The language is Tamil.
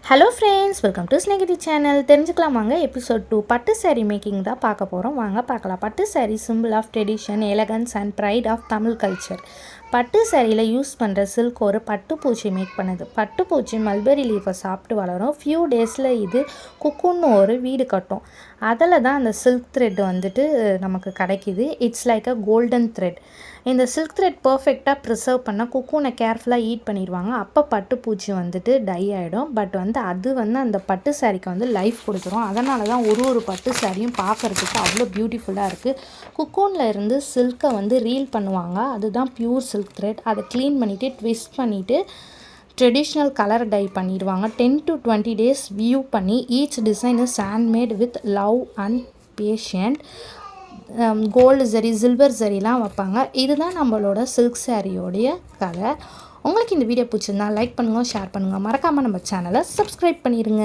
Hello friends, welcome to Snehithi channel. தெரிஞ்சுக்கலாமாங்க எபிசோட் 2 பட்டு சாரீ மேக்கிங் தான் பார்க்க போகிறோம். வாங்க பார்க்கலாம். பட்டு sari simple of tradition, elegance and pride of Tamil culture. பட்டு சாரியில் யூஸ் பண்ணுற சில்க் ஒரு பட்டுப்பூச்சி மேக் பண்ணுது. பட்டுப்பூச்சி மல்பெரி லீஃபை சாப்பிட்டு வளரும். ஃபியூ டேஸில் இது குக்குன்னு ஒரு வீடு கட்டும். அதில் தான் அந்த சில்க் த்ரெட் வந்துட்டு நமக்கு கிடைக்கிது. It's like a golden thread. இந்த சில்க் த்ரெட் பர்ஃபெக்டாக ப்ரிசர்வ் பண்ணால் குக்கூனை கேர்ஃபுல்லாக ஈட் பண்ணிடுவாங்க. அப்போ பட்டுப்பூச்சி வந்துட்டு டை ஆகிடும். பட் அது அந்த பட்டு சாரிக்கு லைஃப் கொடுத்துரும். அதனால தான் ஒரு பட்டு சாரியும் பார்க்குறதுக்கு அவ்வளோ பியூட்டிஃபுல்லாக இருக்குது. குக்கூனில் இருந்து சில்கை ரீல் பண்ணுவாங்க. அதுதான் பியூர் சில்க் த்ரெட். அதை க்ளீன் பண்ணிவிட்டு ட்விஸ்ட் பண்ணிவிட்டு ட்ரெடிஷ்னல் கலர் டை பண்ணிடுவாங்க. 10 to 20 days வியூ பண்ணி each design is handmade with love and patient. Gold zari, silver சரிலாம் வைப்பாங்க. இதுதான் நம்மளோட சில்க் சாரியோடைய கலர். உங்களுக்கு இந்த வீடியோ பிடிச்சிருந்தா லைக் பண்ணுங்கள், ஷேர் பண்ணுங்கள். மறக்காமல் நம்ம சேனலை சப்ஸ்கிரைப் பண்ணிடுங்க.